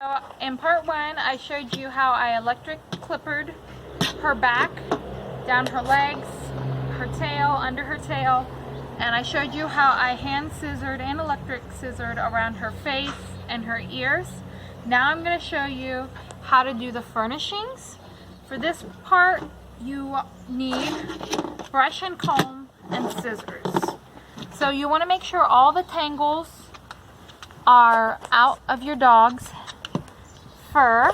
So in part one, I showed you how I electric clippered her back, down her legs, her tail, under her tail, and I showed you how I hand scissored and electric scissored around her face and her ears. Now I'm going to show you how to do the furnishings. For this part, you need brush and comb and scissors. So you want to make sure all the tangles are out of your dog's fur.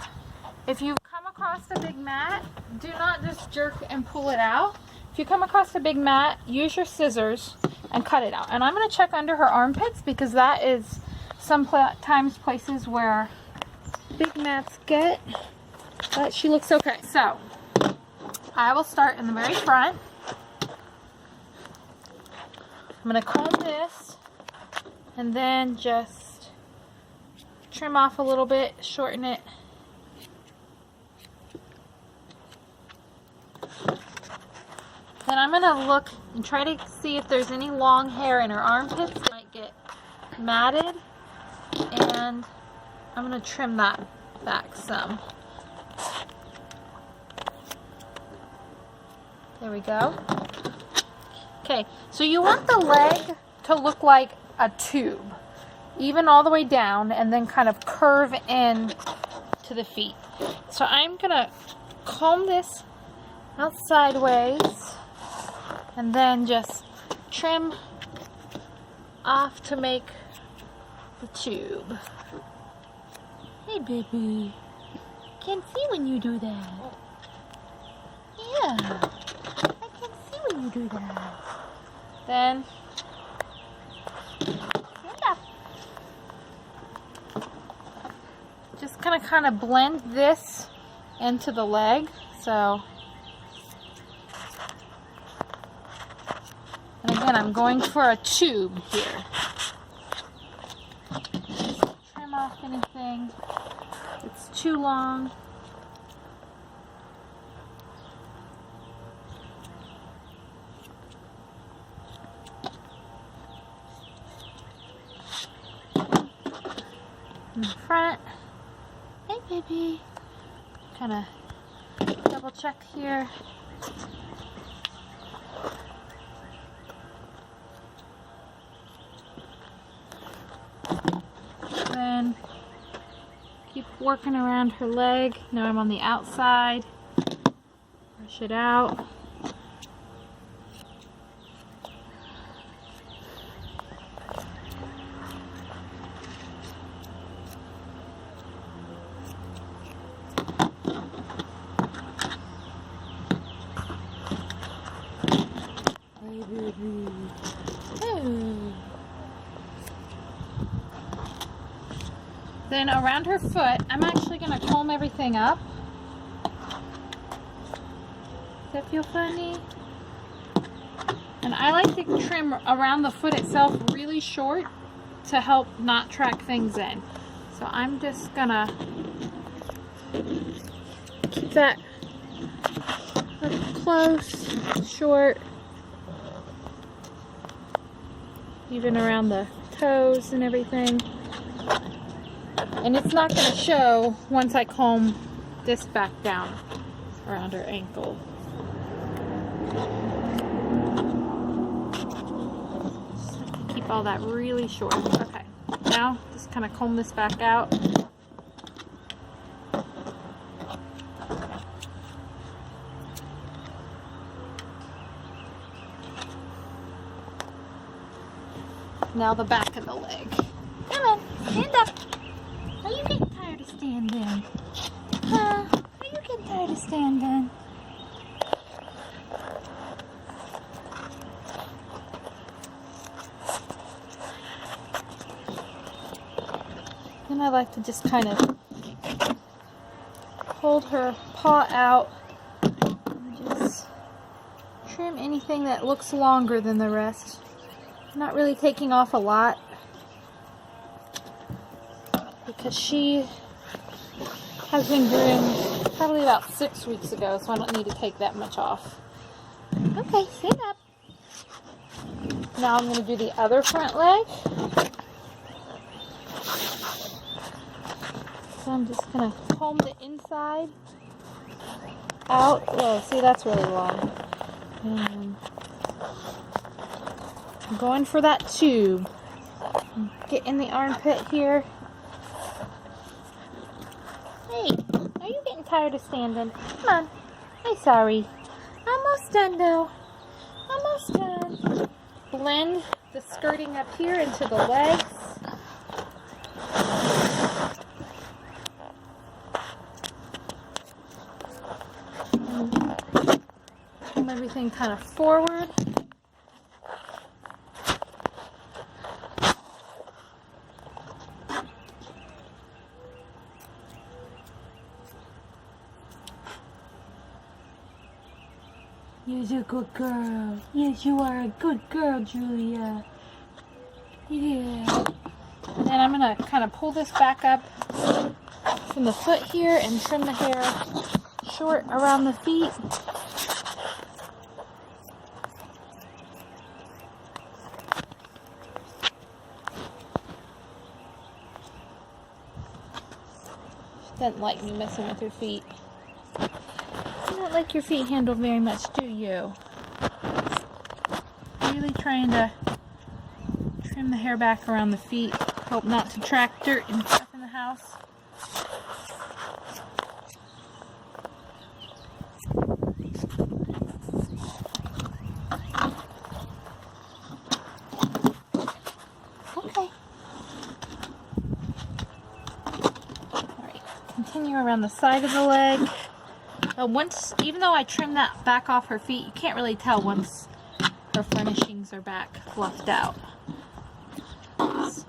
If you come across a big mat, do not just jerk and pull it out. If you come across a big mat, use your scissors and cut it out. And I'm going to check under her armpits because that is sometimes places where big mats get, but she looks okay. So I will start in the very front. I'm going to comb this and then just trim off a little bit, shorten it. Then I'm going to look and try to see if there's any long hair in her armpits that might get matted, and I'm going to trim that back some. There we go. Okay, so you want the leg to look like a tube, even all the way down, and then kind of curve in to the feet. So I'm going to comb this out sideways and then just trim off to make the tube. Hey baby, can't see when you do that. Yeah, I can see when you do that. Then just gonna kind of blend this into the leg. So, and again, I'm going for a tube here. Trim off anything that's too long. In the front. Hey baby. Kind of double check here. Then keep working around her leg. Now I'm on the outside. Brush it out. Then around her foot, I'm actually going to comb everything up. Does that feel funny? And I like to trim around the foot itself really short to help not track things in. So I'm just going to keep that close, short, even around the toes and everything. And it's not going to show once I comb this back down around her ankle. Just keep all that really short. Okay, now just kind of comb this back out. Now the back of the leg. Come on, stand up. Are you getting tired of standing? Huh? Are you getting tired of standing? Then I like to just kind of hold her paw out and just trim anything that looks longer than the rest. Not really taking off a lot, because she has been groomed probably about 6 weeks ago, so I don't need to take that much off. Okay, sit up. Now I'm going to do the other front leg. So I'm just gonna comb the inside out. Whoa, see, that's really long. And I'm going for that tube. Get in the armpit here. Hey, are you getting tired of standing? Come on. Hey, sorry. Almost done though. Almost done. Blend the skirting up here into the legs. Comb everything kind of forward. You're a good girl. Yes, you are a good girl, Julia. Yeah. And then I'm going to kind of pull this back up from the foot here and trim the hair short around the feet. She doesn't like me messing with her feet. You don't like your feet handled very much, do you? Really trying to trim the hair back around the feet. Hope not to track dirt and stuff in the house. Okay. Alright, continue around the side of the leg. Even though I trimmed that back off her feet, you can't really tell once her furnishings are back fluffed out. It's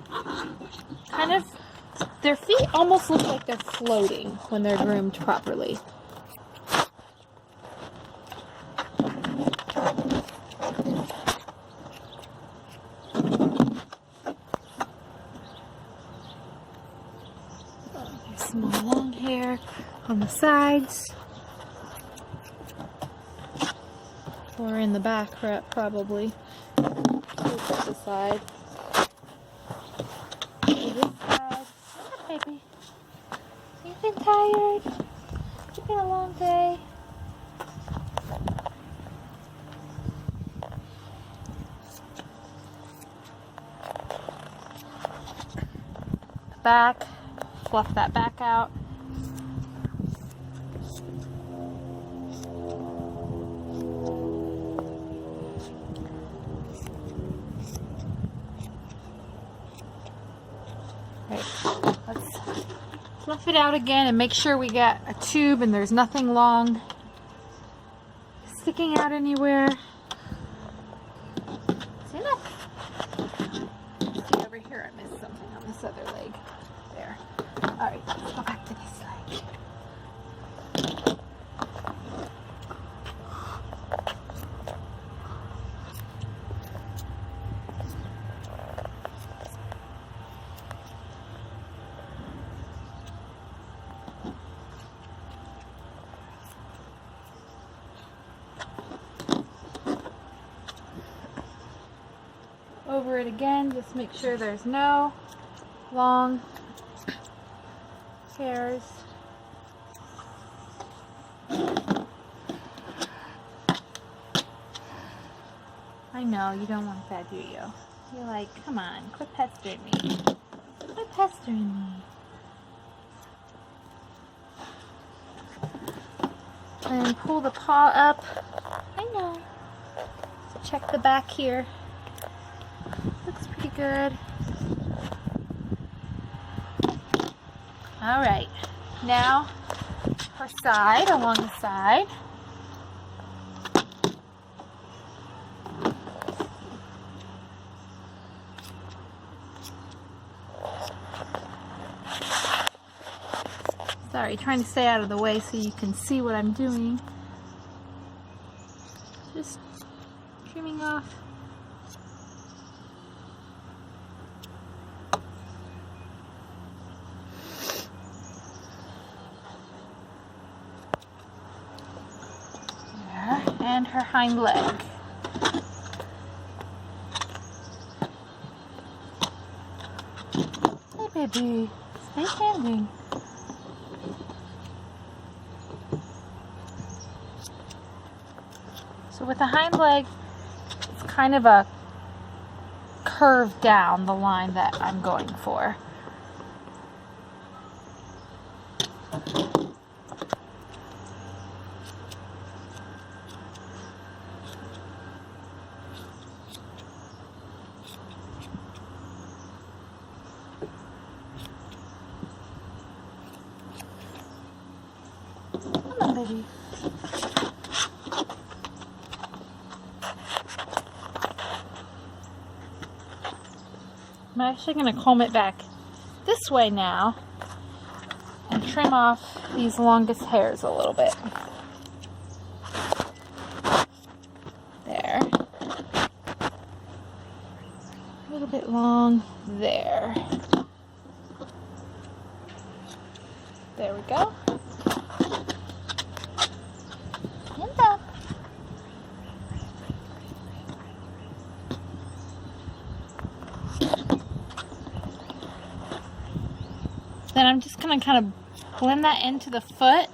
kind of, their feet almost look like they're floating when they're groomed properly. There's some more long hair on the sides. Or in the back, probably. This side. This side. Look, baby. You've been tired. It's been a long day. Back. Fluff that back out. Let's fluff it out again and make sure we got a tube and there's nothing long sticking out anywhere. That's enough. See, over here I missed something on this other leg. There. Alright, let's go back to this leg. Over it again, just make sure there's no long hairs. I know, you don't want that, do you? You're like, come on, quit pestering me. Quit pestering me. And pull the paw up. I know. So check the back here. Looks pretty good. Alright, now her side, along the side. Sorry, trying to stay out of the way so you can see what I'm doing. Just trimming off. And her hind leg. Hey baby, stay standing. So with the hind leg, it's kind of a curve down the line that I'm going for. Come on, baby. I'm actually going to comb it back this way now and trim off these longest hairs a little bit. There. A little bit long there. There we go. And up. Then I'm just going to kind of blend that into the foot.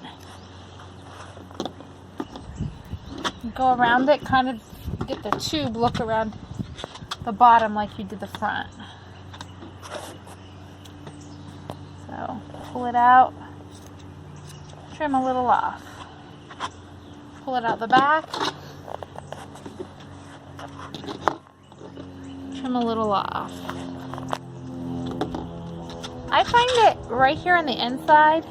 Go around it, kind of get the tube look around the bottom like you did the front. So pull it out, trim a little off. Pull it out the back, trim a little off. I find it right here on the inside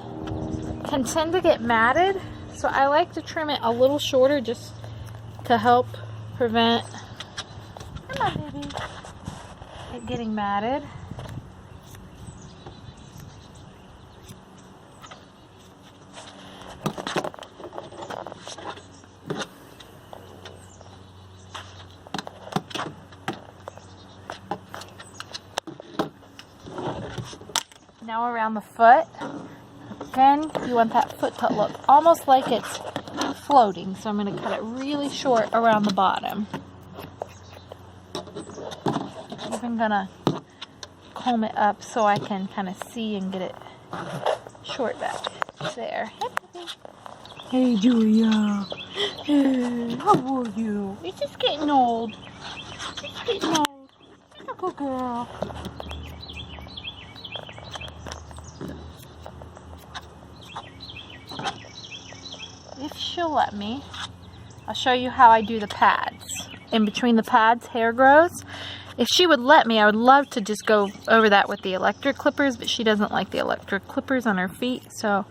can tend to get matted, so I like to trim it a little shorter just to help prevent, come on baby, it getting matted. Now around the foot, again, you want that foot to look almost like it's floating, so I'm going to cut it really short around the bottom. I'm even going to comb it up so I can kind of see and get it short back there. Hey Julia, hey, how are you? You're just getting old. Just getting old. You're a good girl. If she'll let me, I'll show you how I do the pads. In between the pads, hair grows. If she would let me, I would love to just go over that with the electric clippers, but she doesn't like the electric clippers on her feet, so.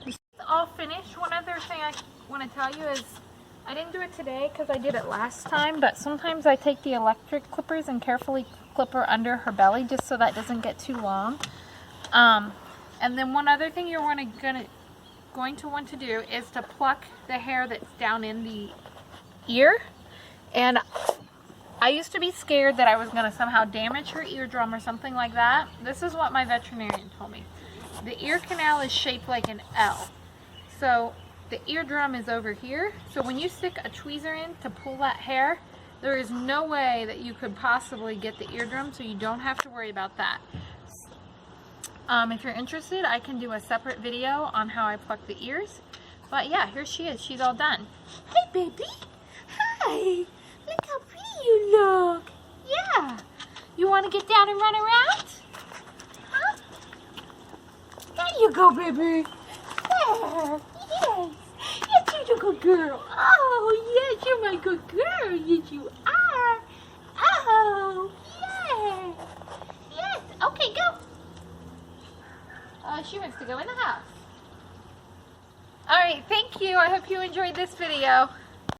It's all finished. One other thing I want to tell you is, I didn't do it today because I did it last time, but sometimes I take the electric clippers and carefully clip her under her belly just so that doesn't get too long. And then one other thing you're going to want to do is to pluck the hair that's down in the ear. And I used to be scared that I was going to somehow damage her eardrum or something like that. This is what my veterinarian told me. The ear canal is shaped like an L. So the eardrum is over here. So when you stick a tweezer in to pull that hair, there is no way that you could possibly get the eardrum, so you don't have to worry about that. If you're interested, I can do a separate video on how I pluck the ears. But yeah, here she is. She's all done. Hey, baby. Hi. Look how pretty you look. Yeah. You want to get down and run around? Huh? There you go, baby. There. Yes. Yes, you're a good girl. Oh, yes, you're my good girl. Yes, you are. Oh, yes. Yes. Okay, go. She wants to go in the house. Alright, thank you. I hope you enjoyed this video.